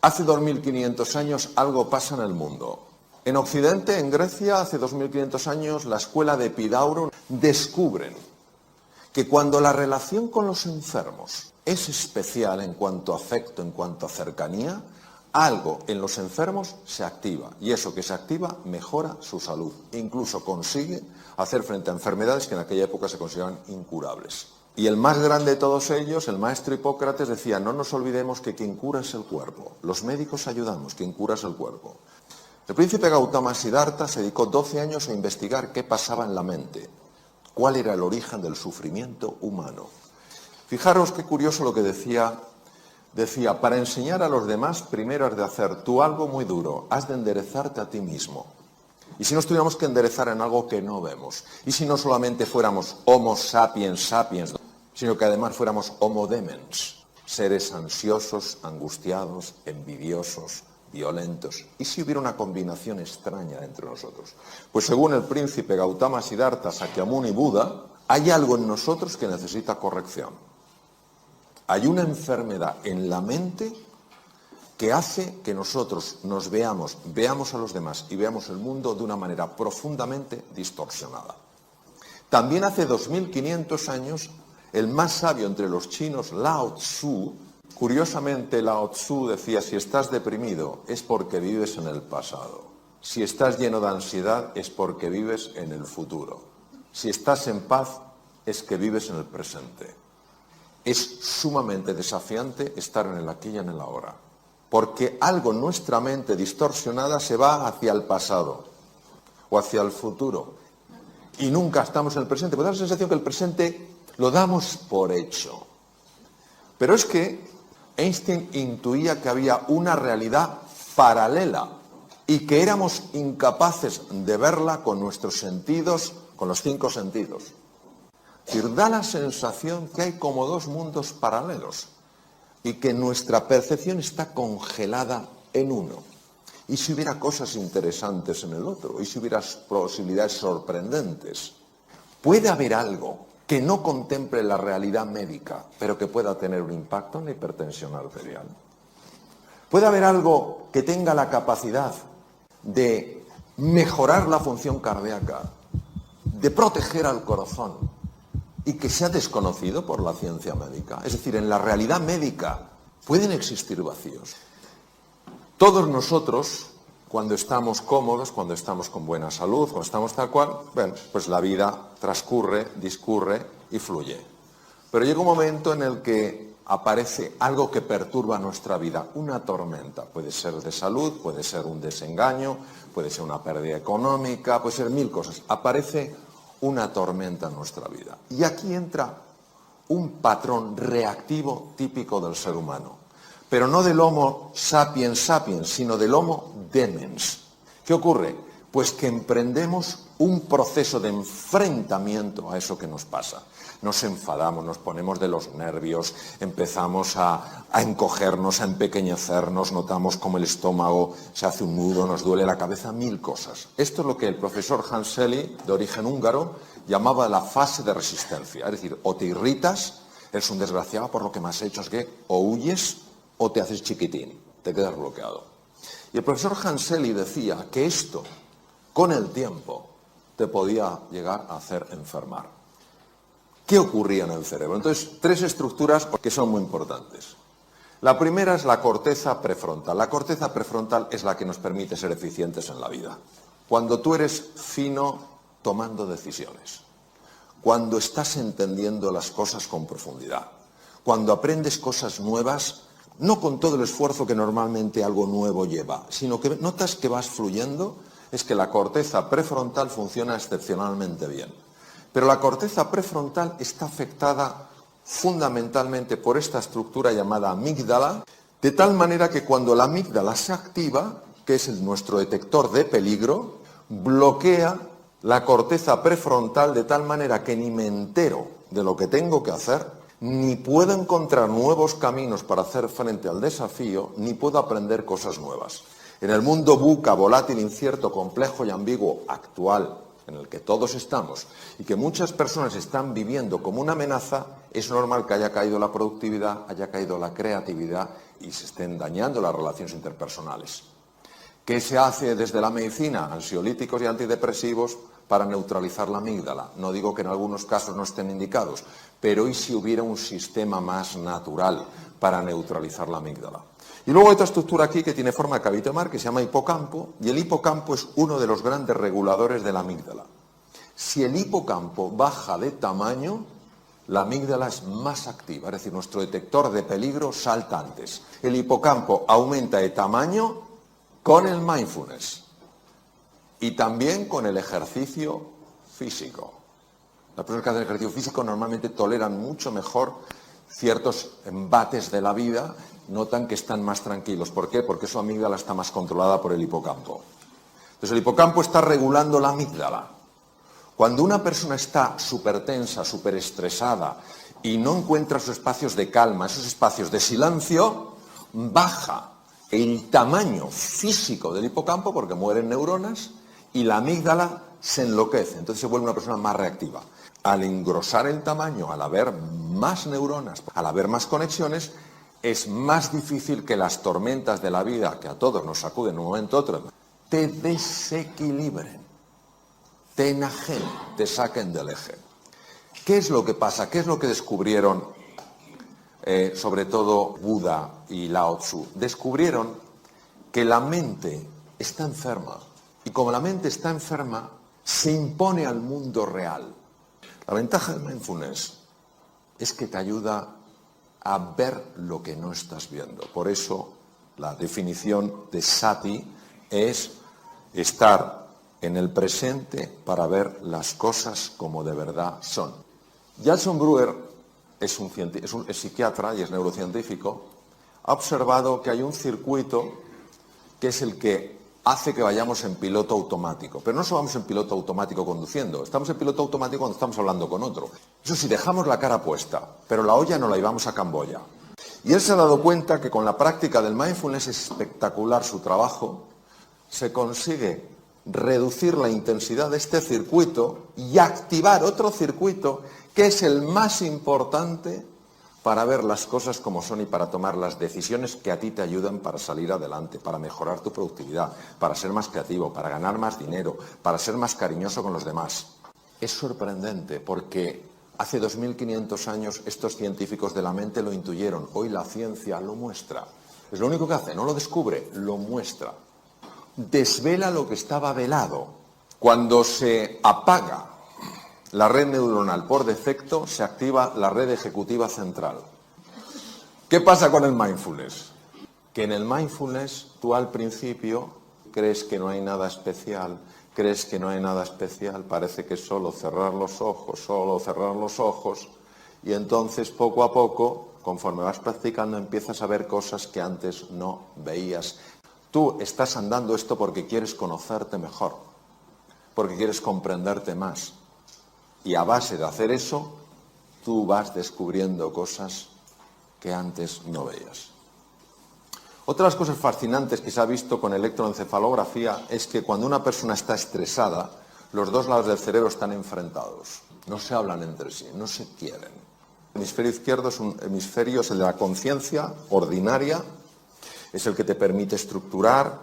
Hace 2500 años algo pasa en el mundo. En Occidente, en Grecia, hace 2500 años, la escuela de Epidauro descubren que cuando la relación con los enfermos es especial en cuanto a afecto, en cuanto a cercanía, algo en los enfermos se activa, y eso que se activa mejora su salud, incluso consigue hacer frente a enfermedades que en aquella época se consideraban incurables. Y el más grande de todos ellos, el maestro Hipócrates, decía: no nos olvidemos que quien cura es el cuerpo, los médicos ayudamos, quien cura es el cuerpo. El príncipe Gautama Siddhartha se dedicó 12 años a investigar qué pasaba en la mente, cuál era el origen del sufrimiento humano. Fijaros qué curioso lo que decía, para enseñar a los demás, primero has de hacer tú algo muy duro, has de enderezarte a ti mismo. Y si nos tuviéramos que enderezar en algo que no vemos, y si no solamente fuéramos homo sapiens sapiens, sino que además fuéramos homo demens, seres ansiosos, angustiados, envidiosos, violentos, y si hubiera una combinación extraña entre nosotros. Pues según el príncipe Gautama Siddhartha, Sakyamuni Buda, hay algo en nosotros que necesita corrección. Hay una enfermedad en la mente que hace que nosotros nos veamos a los demás y veamos el mundo de una manera profundamente distorsionada. También hace 2500 años, el más sabio entre los chinos, Lao Tzu, curiosamente Lao Tzu decía: si estás deprimido es porque vives en el pasado, si estás lleno de ansiedad es porque vives en el futuro, si estás en paz es que vives en el presente. Es sumamente desafiante estar en el aquí y en el ahora, porque algo en nuestra mente distorsionada se va hacia el pasado o hacia el futuro y nunca estamos en el presente. Pues da la sensación que el presente lo damos por hecho. Pero es que Einstein intuía que había una realidad paralela y que éramos incapaces de verla con nuestros sentidos, con los 5 sentidos. Es decir, da la sensación que hay como 2 mundos paralelos y que nuestra percepción está congelada en uno. ¿Y si hubiera cosas interesantes en el otro? ¿Y si hubiera posibilidades sorprendentes? ¿Puede haber algo que no contemple la realidad médica, pero que pueda tener un impacto en la hipertensión arterial? ¿Puede haber algo que tenga la capacidad de mejorar la función cardíaca, de proteger al corazón, y que sea desconocido por la ciencia médica? Es decir, en la realidad médica pueden existir vacíos. Todos nosotros, cuando estamos cómodos, cuando estamos con buena salud, cuando estamos tal cual, bueno, pues la vida transcurre, discurre y fluye. Pero llega un momento en el que aparece algo que perturba nuestra vida, una tormenta. Puede ser de salud, puede ser un desengaño, puede ser una pérdida económica, puede ser 1000 cosas. Aparece una tormenta en nuestra vida. Y aquí entra un patrón reactivo típico del ser humano. Pero no del Homo sapiens sapiens, sino del Homo demens. ¿Qué ocurre? Pues que emprendemos un proceso de enfrentamiento a eso que nos pasa. Nos enfadamos, nos ponemos de los nervios, empezamos a encogernos, a empequeñecernos, notamos como el estómago se hace un nudo, nos duele la cabeza, 1000 cosas. Esto es lo que el profesor Hans Selye, de origen húngaro, llamaba la fase de resistencia. Es decir, o te irritas, eres un desgraciado por lo que me has hecho, es que o huyes o te haces chiquitín, te quedas bloqueado. Y el profesor Hans Selye decía que esto, con el tiempo, te podía llegar a hacer enfermar. ¿Qué ocurría en el cerebro? Entonces, 3 estructuras que son muy importantes. La primera es la corteza prefrontal. La corteza prefrontal es la que nos permite ser eficientes en la vida. Cuando tú eres fino tomando decisiones, cuando estás entendiendo las cosas con profundidad, cuando aprendes cosas nuevas, no con todo el esfuerzo que normalmente algo nuevo lleva, sino que notas que vas fluyendo, es que la corteza prefrontal funciona excepcionalmente bien. Pero la corteza prefrontal está afectada fundamentalmente por esta estructura llamada amígdala, de tal manera que cuando la amígdala se activa, que es nuestro detector de peligro, bloquea la corteza prefrontal de tal manera que ni me entero de lo que tengo que hacer, ni puedo encontrar nuevos caminos para hacer frente al desafío, ni puedo aprender cosas nuevas. En el mundo VUCA, volátil, incierto, complejo y ambiguo actual, en el que todos estamos y que muchas personas están viviendo como una amenaza, es normal que haya caído la productividad, haya caído la creatividad y se estén dañando las relaciones interpersonales. ¿Qué se hace desde la medicina? Ansiolíticos y antidepresivos para neutralizar la amígdala. No digo que en algunos casos no estén indicados, pero ¿y si hubiera un sistema más natural para neutralizar la amígdala? Y luego hay otra estructura aquí que tiene forma de cabito de mar que se llama hipocampo, y el hipocampo es uno de los grandes reguladores de la amígdala. Si el hipocampo baja de tamaño, la amígdala es más activa, es decir, nuestro detector de peligro salta antes. El hipocampo aumenta de tamaño con el mindfulness y también con el ejercicio físico. Las personas que hacen ejercicio físico normalmente toleran mucho mejor ciertos embates de la vida, notan que están más tranquilos. ¿Por qué? Porque su amígdala está más controlada por el hipocampo. Entonces el hipocampo está regulando la amígdala. Cuando una persona está súper tensa, súper estresada y no encuentra esos espacios de calma, esos espacios de silencio, baja el tamaño físico del hipocampo porque mueren neuronas y la amígdala se enloquece, entonces se vuelve una persona más reactiva. Al engrosar el tamaño, al haber más neuronas, al haber más conexiones, es más difícil que las tormentas de la vida, que a todos nos sacuden en un momento u otro, te desequilibren, te enajenen, te saquen del eje. ¿Qué es lo que pasa? ¿Qué es lo que descubrieron sobre todo Buda y Lao Tzu? Descubrieron que la mente está enferma y como la mente está enferma se impone al mundo real. La ventaja del mindfulness es que te ayuda a ver lo que no estás viendo. Por eso la definición de sati es estar en el presente para ver las cosas como de verdad son. Jason Brewer es psiquiatra y es neurocientífico, ha observado que hay un circuito que es el que hace que vayamos en piloto automático. Pero no solo vamos en piloto automático conduciendo, estamos en piloto automático cuando estamos hablando con otro. Eso sí, dejamos la cara puesta, pero la olla no la llevamos a Camboya. Y él se ha dado cuenta que con la práctica del mindfulness es espectacular su trabajo, se consigue reducir la intensidad de este circuito y activar otro circuito que es el más importante para ver las cosas como son y para tomar las decisiones que a ti te ayudan para salir adelante, para mejorar tu productividad, para ser más creativo, para ganar más dinero, para ser más cariñoso con los demás. Es sorprendente porque hace 2500 años estos científicos de la mente lo intuyeron. Hoy la ciencia lo muestra. Es lo único que hace, no lo descubre, lo muestra. Desvela lo que estaba velado. Cuando se apaga la red neuronal por defecto, se activa la red ejecutiva central. ¿Qué pasa con el mindfulness? Que en el mindfulness tú al principio crees que no hay nada especial, parece que es solo cerrar los ojos, y entonces poco a poco, conforme vas practicando, empiezas a ver cosas que antes no veías. Tú estás andando esto porque quieres conocerte mejor, porque quieres comprenderte más. Y a base de hacer eso, tú vas descubriendo cosas que antes no veías. Otra de las cosas fascinantes que se ha visto con electroencefalografía es que cuando una persona está estresada, los dos lados del cerebro están enfrentados. No se hablan entre sí, no se quieren. El hemisferio izquierdo es un hemisferio, es el de la conciencia ordinaria, es el que te permite estructurar,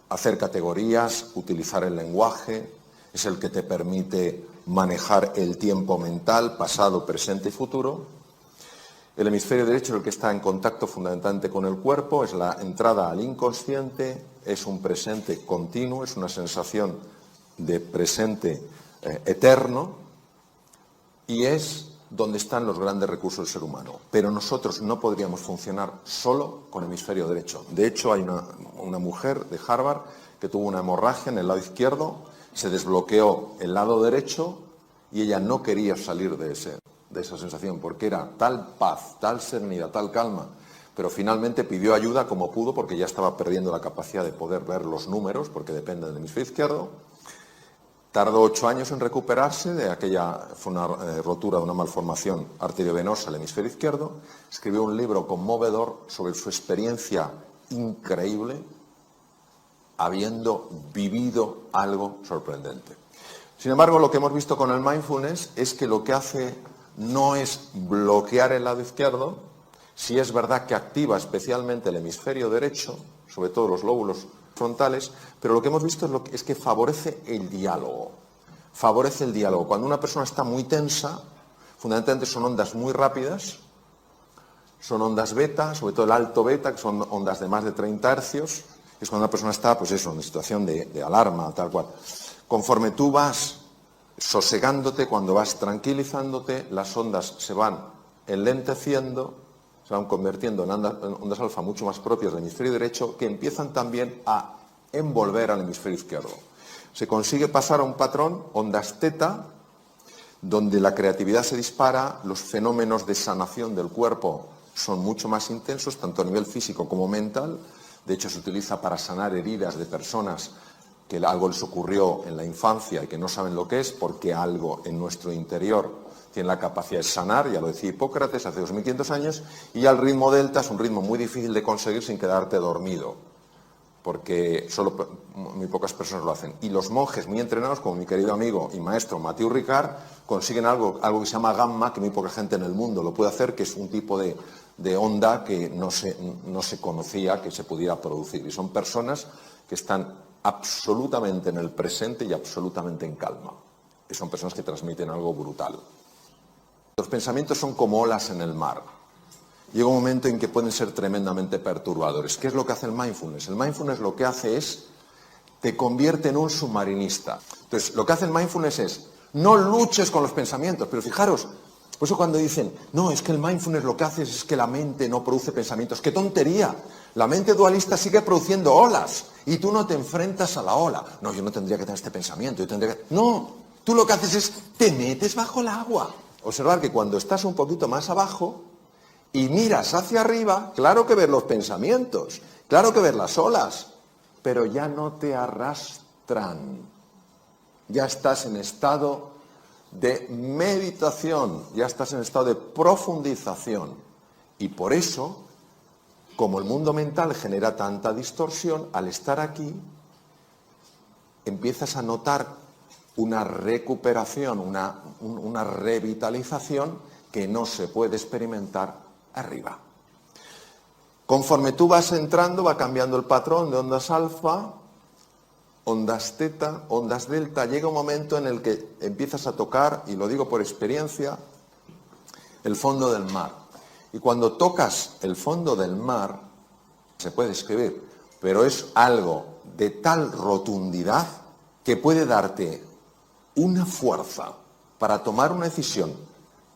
hacer categorías, utilizar el lenguaje, es el que te permite manejar el tiempo mental, pasado, presente y futuro. El hemisferio derecho es el que está en contacto fundamentalmente con el cuerpo, es la entrada al inconsciente, es un presente continuo, es una sensación de presente eterno y es donde están los grandes recursos del ser humano. Pero nosotros no podríamos funcionar solo con el hemisferio derecho. De hecho, hay una mujer de Harvard que tuvo una hemorragia en el lado izquierdo, se desbloqueó el lado derecho y ella no quería salir de esa sensación porque era tal paz, tal serenidad, tal calma, pero finalmente pidió ayuda como pudo porque ya estaba perdiendo la capacidad de poder ver los números porque depende del hemisferio izquierdo. Tardó 8 años en recuperarse de aquella, fue una rotura de una malformación arteriovenosa del hemisferio izquierdo. Escribió un libro conmovedor sobre su experiencia increíble habiendo vivido algo sorprendente. Sin embargo, lo que hemos visto con el mindfulness es que lo que hace no es bloquear el lado izquierdo, sí es verdad que activa especialmente el hemisferio derecho, sobre todo los lóbulos frontales, pero lo que hemos visto es que favorece el diálogo. Favorece el diálogo. Cuando una persona está muy tensa, fundamentalmente son ondas muy rápidas, son ondas beta, sobre todo el alto beta, que son ondas de más de 30 hercios, es cuando una persona está, pues eso, en situación de alarma, tal cual. Conforme tú vas sosegándote, cuando vas tranquilizándote, las ondas se van enlenteciendo, se van convirtiendo en ondas alfa mucho más propias del hemisferio derecho, que empiezan también a envolver al hemisferio izquierdo. Se consigue pasar a un patrón, ondas teta, donde la creatividad se dispara, los fenómenos de sanación del cuerpo son mucho más intensos, tanto a nivel físico como mental. De hecho, se utiliza para sanar heridas de personas que algo les ocurrió en la infancia y que no saben lo que es, porque algo en nuestro interior tiene la capacidad de sanar, ya lo decía Hipócrates hace 2500 años, y ya el ritmo delta es un ritmo muy difícil de conseguir sin quedarte dormido, porque solo muy pocas personas lo hacen. Y los monjes muy entrenados, como mi querido amigo y maestro Mathieu Ricard, consiguen algo que se llama gamma, que muy poca gente en el mundo lo puede hacer, que es un tipo de onda que no se conocía que se pudiera producir. Y son personas que están absolutamente en el presente y absolutamente en calma. Y son personas que transmiten algo brutal. Los pensamientos son como olas en el mar. Llega un momento en que pueden ser tremendamente perturbadores. ¿Qué es lo que hace el mindfulness? El mindfulness lo que hace es, te convierte en un submarinista. Entonces, lo que hace el mindfulness es, no luches con los pensamientos, pero fijaros, por eso cuando dicen, no, es que el mindfulness lo que hace es que la mente no produce pensamientos. ¡Qué tontería! La mente dualista sigue produciendo olas y tú no te enfrentas a la ola. No, yo no tendría que tener este pensamiento, yo tendría que... No, tú lo que haces es, te metes bajo el agua. Observar que cuando estás un poquito más abajo y miras hacia arriba, claro que ves los pensamientos, claro que ves las olas, pero ya no te arrastran. Ya estás en estado de meditación, ya estás en estado de profundización. Y por eso, como el mundo mental genera tanta distorsión, al estar aquí, empiezas a notar una recuperación, una revitalización que no se puede experimentar arriba. Conforme tú vas entrando, va cambiando el patrón de ondas alfa, ondas teta, ondas delta. Llega un momento en el que empiezas a tocar, y lo digo por experiencia, el fondo del mar. Y cuando tocas el fondo del mar, se puede escribir, pero es algo de tal rotundidad que puede darte una fuerza para tomar una decisión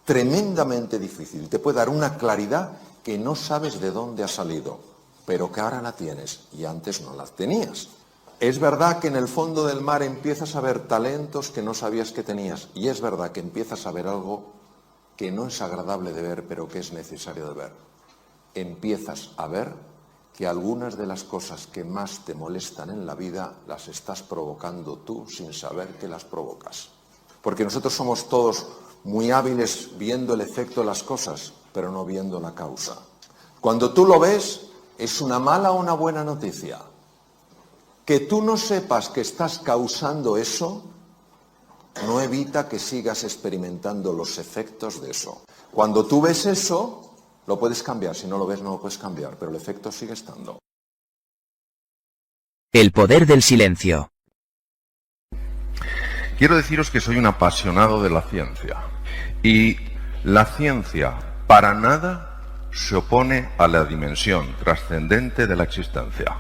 tremendamente difícil. Te puede dar una claridad que no sabes de dónde ha salido, pero que ahora la tienes y antes no la tenías. Es verdad que en el fondo del mar empiezas a ver talentos que no sabías que tenías, y es verdad que empiezas a ver algo que no es agradable de ver, pero que es necesario de ver. Empiezas a ver que algunas de las cosas que más te molestan en la vida las estás provocando tú sin saber que las provocas. Porque nosotros somos todos muy hábiles viendo el efecto de las cosas, pero no viendo la causa. Cuando tú lo ves, ¿es una mala o una buena noticia? Que tú no sepas que estás causando eso no evita que sigas experimentando los efectos de eso. Cuando tú ves eso, lo puedes cambiar. Si no lo ves, no lo puedes cambiar, pero el efecto sigue estando. El poder del silencio. Quiero deciros que soy un apasionado de la ciencia. Y la ciencia, para nada, se opone a la dimensión trascendente de la existencia.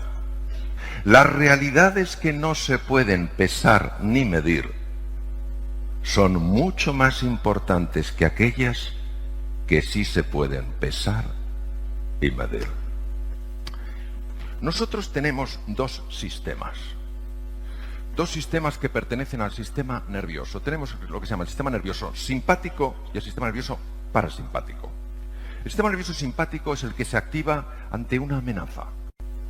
Las realidades que no se pueden pesar ni medir son mucho más importantes que aquellas que sí se pueden pesar y medir. Nosotros tenemos dos sistemas que pertenecen al sistema nervioso. Tenemos lo que se llama el sistema nervioso simpático y el sistema nervioso parasimpático. El sistema nervioso simpático es el que se activa ante una amenaza.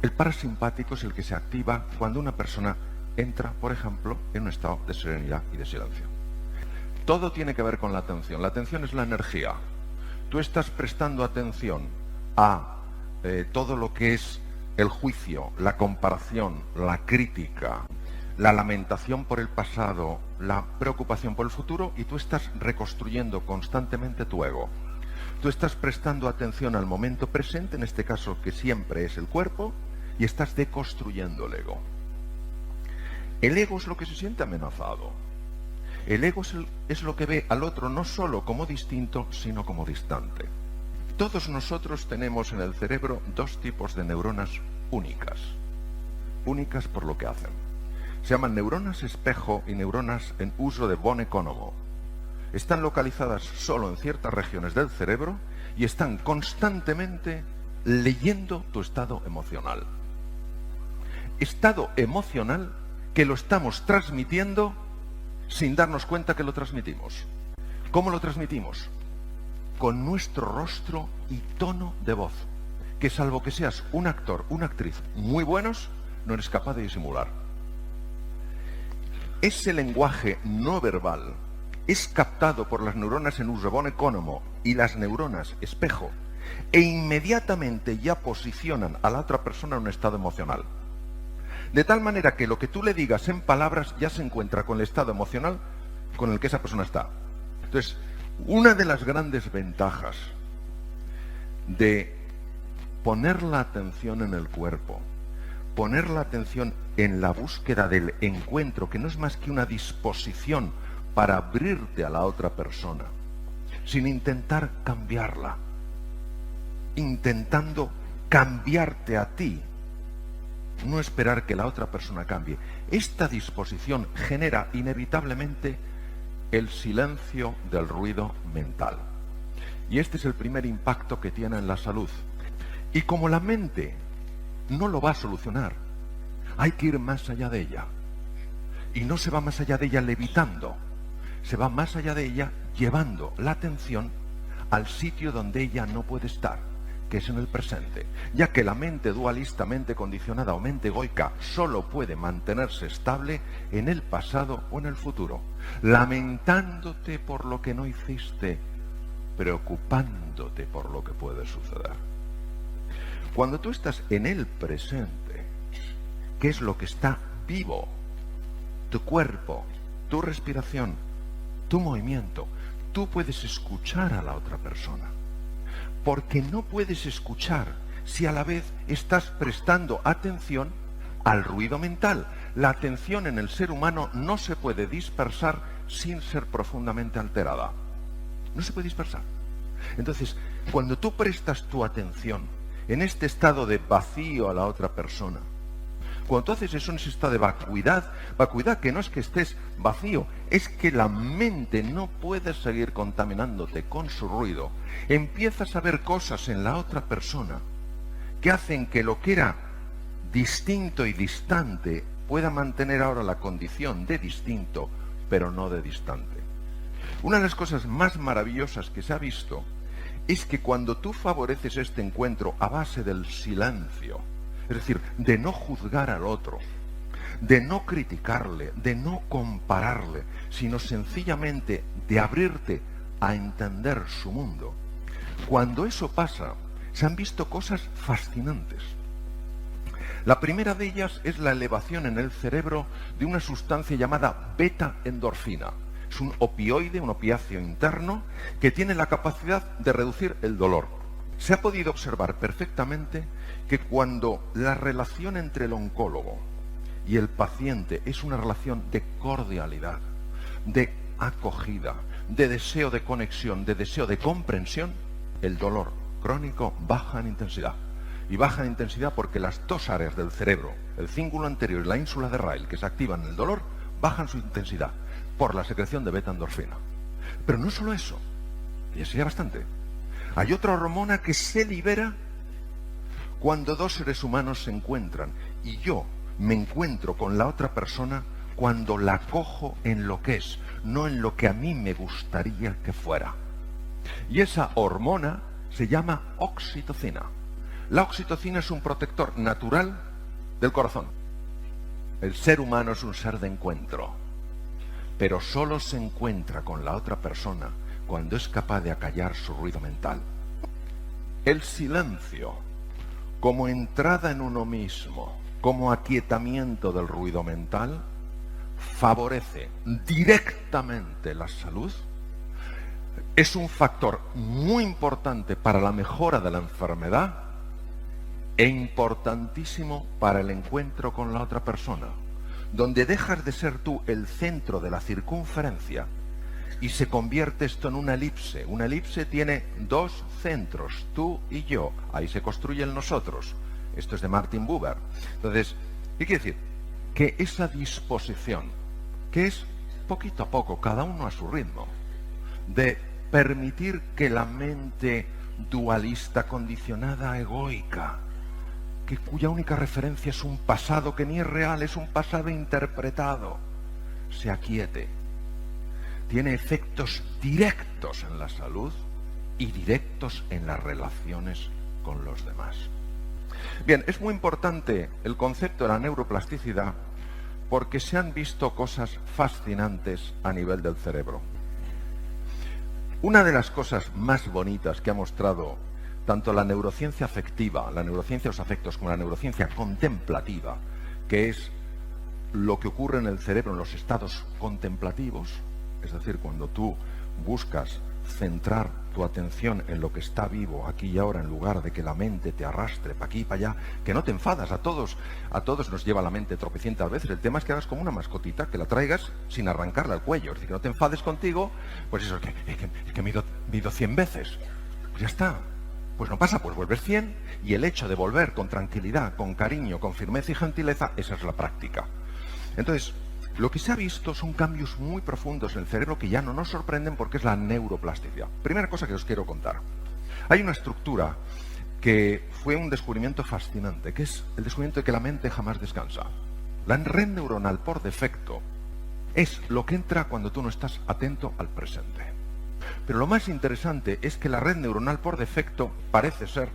El parasimpático es el que se activa cuando una persona entra, por ejemplo, en un estado de serenidad y de silencio. Todo tiene que ver con la atención. La atención es la energía. Tú estás prestando atención a todo lo que es el juicio, la comparación, la crítica, la lamentación por el pasado, la preocupación por el futuro, y tú estás reconstruyendo constantemente tu ego. Tú estás prestando atención al momento presente, en este caso que siempre es el cuerpo, y estás deconstruyendo el ego. El ego es lo que se siente amenazado. El ego es lo que ve al otro no solo como distinto, sino como distante. Todos nosotros tenemos en el cerebro dos tipos de neuronas únicas. Únicas por lo que hacen. Se llaman neuronas espejo y neuronas en uso de von Economo. Están localizadas solo en ciertas regiones del cerebro y están constantemente leyendo tu estado emocional. Estado emocional que lo estamos transmitiendo sin darnos cuenta que lo transmitimos. ¿Cómo lo transmitimos? Con nuestro rostro y tono de voz, que salvo que seas un actor, una actriz muy buenos, no eres capaz de disimular. Ese lenguaje no verbal es captado por las neuronas en uso de von Economo y las neuronas espejo, e inmediatamente ya posicionan a la otra persona en un estado emocional. De tal manera que lo que tú le digas en palabras ya se encuentra con el estado emocional con el que esa persona está. Entonces, una de las grandes ventajas de poner la atención en el cuerpo, poner la atención en la búsqueda del encuentro, que no es más que una disposición para abrirte a la otra persona, sin intentar cambiarla, intentando cambiarte a ti, no esperar que la otra persona cambie. Esta disposición genera inevitablemente el silencio del ruido mental. Y este es el primer impacto que tiene en la salud. Y como la mente no lo va a solucionar, hay que ir más allá de ella. Y no se va más allá de ella levitando, se va más allá de ella llevando la atención al sitio donde ella no puede estar, que es en el presente, ya que la mente dualista, mente condicionada o mente egoica solo puede mantenerse estable en el pasado o en el futuro, lamentándote por lo que no hiciste, preocupándote por lo que puede suceder. Cuando tú estás en el presente, ¿qué es lo que está vivo? Tu cuerpo, tu respiración, tu movimiento. Tú puedes escuchar a la otra persona. Porque no puedes escuchar si a la vez estás prestando atención al ruido mental. La atención en el ser humano no se puede dispersar sin ser profundamente alterada. No se puede dispersar. Entonces, cuando tú prestas tu atención en este estado de vacío a la otra persona, cuando tú haces eso en ese estado de vacuidad que no es que estés vacío, es que la mente no puede seguir contaminándote con su ruido, empiezas a ver cosas en la otra persona que hacen que lo que era distinto y distante pueda mantener ahora la condición de distinto, pero no de distante. Una de las cosas más maravillosas que se ha visto es que cuando tú favoreces este encuentro a base del silencio, es decir, de no juzgar al otro, de no criticarle, de no compararle, sino sencillamente de abrirte a entender su mundo, cuando eso pasa, se han visto cosas fascinantes. La primera de ellas es la elevación en el cerebro de una sustancia llamada beta-endorfina. Es un opioide, un opiáceo interno, que tiene la capacidad de reducir el dolor. Se ha podido observar perfectamente que cuando la relación entre el oncólogo y el paciente es una relación de cordialidad, de acogida, de deseo de conexión, de deseo de comprensión, el dolor crónico baja en intensidad. Y baja en intensidad porque las dos áreas del cerebro, el cíngulo anterior y la ínsula de Ryle, que se activan en el dolor, bajan su intensidad por la secreción de beta-endorfina. Pero no solo eso, y eso ya bastante. Hay otra hormona que se libera cuando dos seres humanos se encuentran, y yo me encuentro con la otra persona cuando la cojo en lo que es, no en lo que a mí me gustaría que fuera. Y esa hormona se llama oxitocina. La oxitocina es un protector natural del corazón. El ser humano es un ser de encuentro, pero solo se encuentra con la otra persona cuando es capaz de acallar su ruido mental. El silencio, como entrada en uno mismo, como aquietamiento del ruido mental, favorece directamente la salud, es un factor muy importante para la mejora de la enfermedad e importantísimo para el encuentro con la otra persona, donde dejas de ser tú el centro de la circunferencia y se convierte esto en una elipse. Una elipse tiene dos centros, tú y yo. Ahí se construye el nosotros. Esto es de Martin Buber. Entonces, ¿qué quiere decir? Que esa disposición, que es poquito a poco, cada uno a su ritmo, de permitir que la mente dualista, condicionada, egoica, cuya única referencia es un pasado que ni es real, es un pasado interpretado, se aquiete. Tiene efectos directos en la salud y directos en las relaciones con los demás. Bien, es muy importante el concepto de la neuroplasticidad porque se han visto cosas fascinantes a nivel del cerebro. Una de las cosas más bonitas que ha mostrado tanto la neurociencia afectiva, la neurociencia de los afectos, como la neurociencia contemplativa, que es lo que ocurre en el cerebro en los estados contemplativos, es decir, cuando tú buscas centrar tu atención en lo que está vivo aquí y ahora, en lugar de que la mente te arrastre para aquí y para allá, que no te enfadas, a todos nos lleva la mente tropecientas veces. El tema es que hagas como una mascotita, que la traigas sin arrancarla al cuello, es decir, que no te enfades contigo, pues eso, que me he ido 100 veces, pues ya está. Pues no pasa, pues vuelves 100 y el hecho de volver con tranquilidad, con cariño, con firmeza y gentileza, esa es la práctica. Entonces, lo que se ha visto son cambios muy profundos en el cerebro que ya no nos sorprenden porque es la neuroplasticidad. Primera cosa que os quiero contar. Hay una estructura que fue un descubrimiento fascinante, que es el descubrimiento de que la mente jamás descansa. La red neuronal por defecto es lo que entra cuando tú no estás atento al presente. Pero lo más interesante es que la red neuronal por defecto parece ser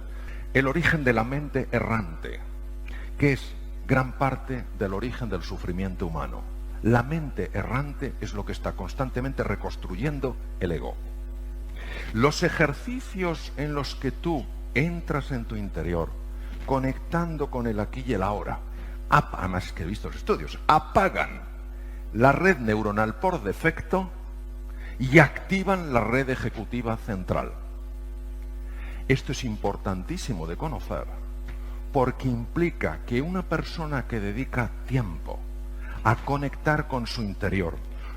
el origen de la mente errante, que es gran parte del origen del sufrimiento humano. La mente errante es lo que está constantemente reconstruyendo el ego. Los ejercicios en los que tú entras en tu interior, conectando con el aquí y el ahora, además que he visto los estudios, apagan la red neuronal por defecto y activan la red ejecutiva central. Esto es importantísimo de conocer porque implica que una persona que dedica tiempo a conectar con su interior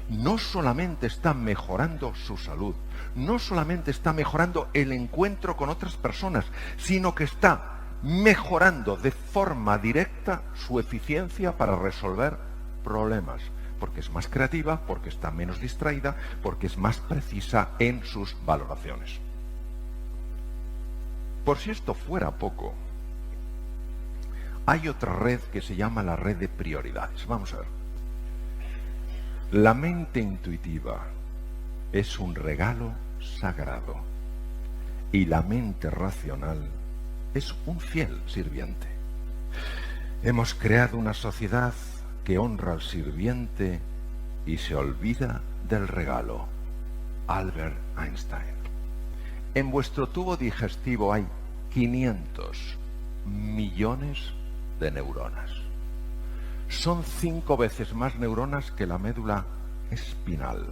no solamente está mejorando su salud, no solamente está mejorando el encuentro con otras personas, sino que está mejorando de forma directa su eficiencia para resolver problemas, porque es más creativa, porque está menos distraída, porque es más precisa en sus valoraciones. Por si esto fuera poco, hay otra red que se llama la red de prioridades. Vamos a ver. La mente intuitiva es un regalo sagrado y la mente racional es un fiel sirviente. Hemos creado una sociedad que honra al sirviente y se olvida del regalo. Albert Einstein. En vuestro tubo digestivo hay 500 millones de neuronas. Son 5 veces más neuronas que la médula espinal.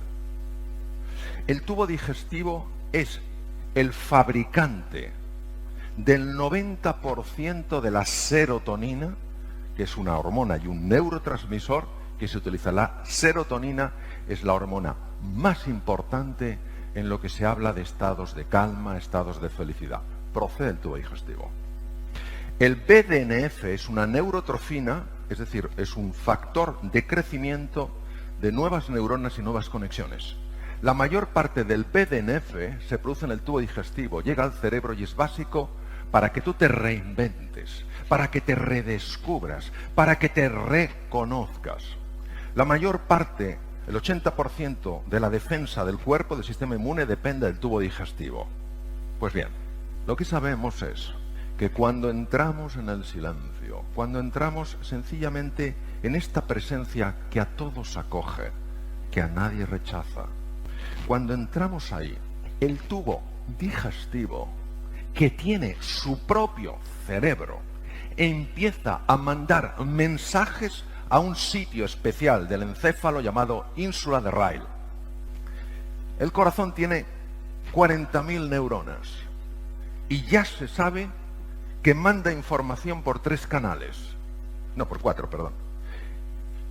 El tubo digestivo es el fabricante del 90% de la serotonina, que es una hormona y un neurotransmisor que se utiliza. La serotonina es la hormona más importante en lo que se habla de estados de calma, estados de felicidad. Procede del tubo digestivo. El BDNF es una neurotrofina, es decir, es un factor de crecimiento de nuevas neuronas y nuevas conexiones. La mayor parte del BDNF se produce en el tubo digestivo, llega al cerebro y es básico para que tú te reinventes, para que te redescubras, para que te reconozcas. La mayor parte, el 80% de la defensa del cuerpo, del sistema inmune, depende del tubo digestivo. Pues bien, lo que sabemos es que cuando entramos en el silencio, cuando entramos sencillamente en esta presencia que a todos acoge, que a nadie rechaza, cuando entramos ahí, el tubo digestivo, que tiene su propio cerebro, empieza a mandar mensajes a un sitio especial del encéfalo llamado ínsula de Ryle. El corazón tiene 40.000 neuronas y ya se sabe que manda información por 3 canales. No, por 4, perdón.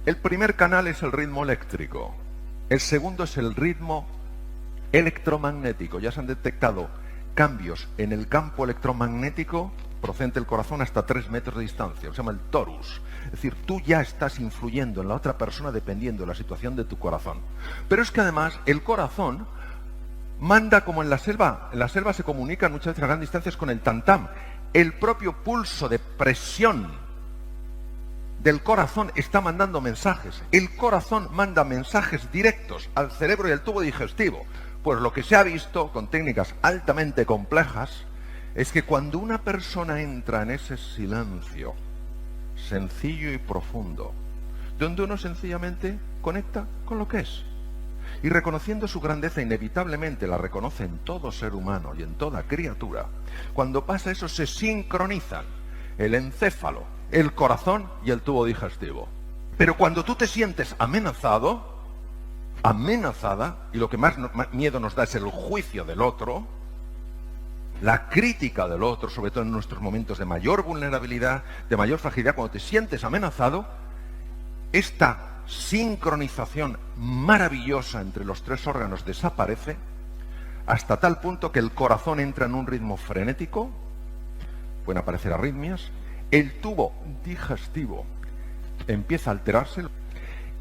El primer canal es el ritmo eléctrico. El segundo es el ritmo electromagnético. Ya se han detectado cambios en el campo electromagnético procedente del corazón hasta 3 metros de distancia. Se llama el torus. Es decir, tú ya estás influyendo en la otra persona dependiendo de la situación de tu corazón. Pero es que además el corazón manda como en la selva. En la selva se comunican muchas veces a grandes distancias con el tam-tam. El propio pulso de presión del corazón está mandando mensajes. El corazón manda mensajes directos al cerebro y al tubo digestivo. Pues lo que se ha visto con técnicas altamente complejas es que cuando una persona entra en ese silencio sencillo y profundo, donde uno sencillamente conecta con lo que es, y reconociendo su grandeza, inevitablemente la reconoce en todo ser humano y en toda criatura, cuando pasa eso se sincronizan el encéfalo, el corazón y el tubo digestivo. Pero cuando tú te sientes amenazado, amenazada, y lo que más miedo nos da es el juicio del otro, la crítica del otro, sobre todo en nuestros momentos de mayor vulnerabilidad, de mayor fragilidad, cuando te sientes amenazado, esta sincronización maravillosa entre los 3 órganos desaparece hasta tal punto que el corazón entra en un ritmo frenético, pueden aparecer arritmias, el tubo digestivo empieza a alterarse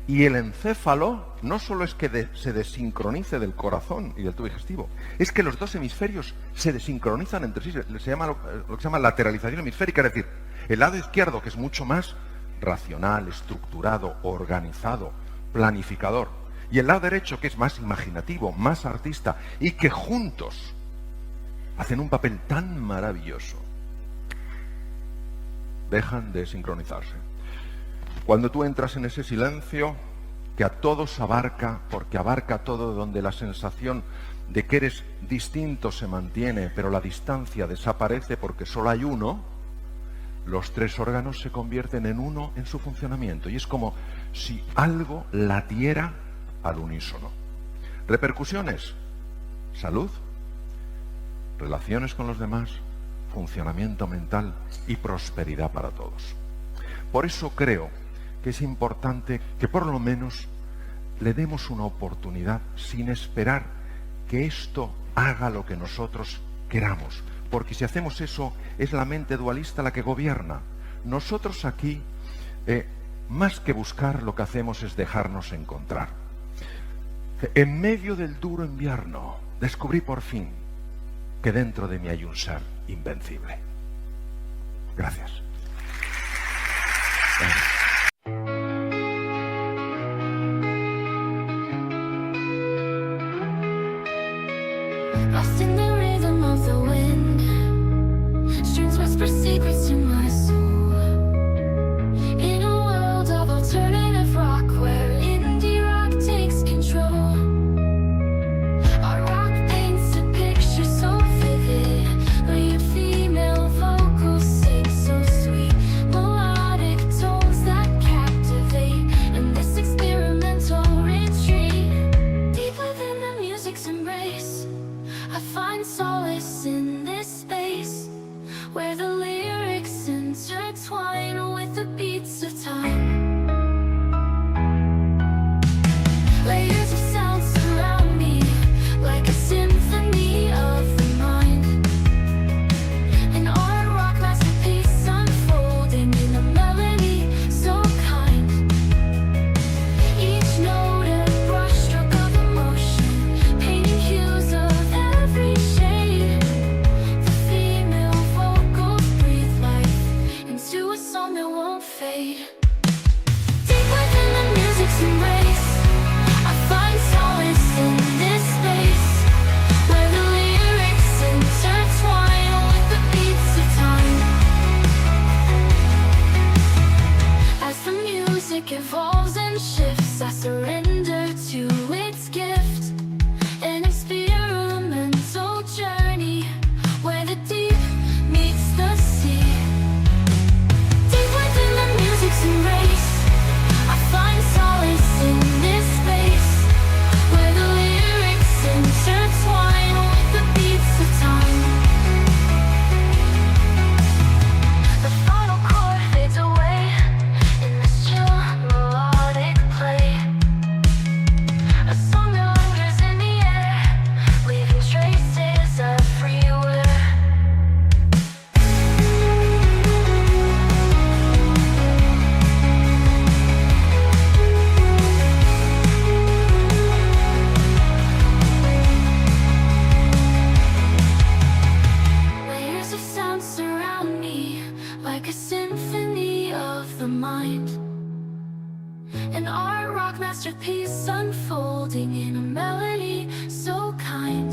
y el encéfalo no solo es que se desincronice del corazón y del tubo digestivo, es que los 2 hemisferios se desincronizan entre sí. Se llama lo que se llama lateralización hemisférica, es decir, el lado izquierdo, que es mucho más racional, estructurado, organizado, planificador, y el lado derecho, que es más imaginativo, más artista, y que juntos hacen un papel tan maravilloso, dejan de sincronizarse. Cuando tú entras en ese silencio que a todos abarca, porque abarca todo, donde la sensación de que eres distinto se mantiene, pero la distancia desaparece porque solo hay uno, los 3 órganos se convierten en uno en su funcionamiento. Y es como si algo latiera al unísono. Repercusiones: salud, relaciones con los demás, funcionamiento mental y prosperidad para todos. Por eso creo que es importante que por lo menos le demos una oportunidad sin esperar que esto haga lo que nosotros queramos, porque si hacemos eso es la mente dualista la que gobierna. Nosotros aquí, más que buscar, lo que hacemos es dejarnos encontrar. En medio del duro invierno descubrí por fin que dentro de mí hay un ser invencible. Gracias. Lost in the rhythm of the wind, strings whisper secrets to my soul. In a world of alternative rock where indie rock takes control, our rock paints a picture so vivid. Lead female vocals sing so sweet, melodic tones that captivate. In this experimental retreat, deep within the music's embrace, I find solace in this space where the lyrics intertwine with the beats of time. Layers of sound surround me like a symphony of the mind. An art rock masterpiece unfolding in a melody so kind. Each note a brushstroke of emotion, painting hues of every shade. The female vocals like a symphony of the mind. An art rock masterpiece unfolding in a melody so kind.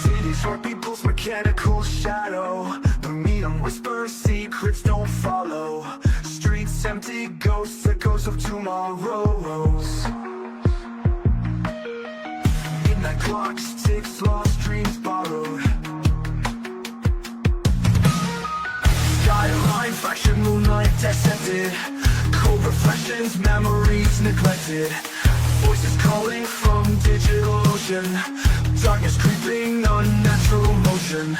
Cities are people's mechanical shadow. The medium whispers, secrets don't follow. Streets empty, ghosts, echoes of tomorrows. Midnight clocks, ticks, lost dreams borrowed. Skyline, fraction, moonlight descended. Cold reflections, memories neglected. Voices calling from digital ocean. Darkness creeping, unnatural motion.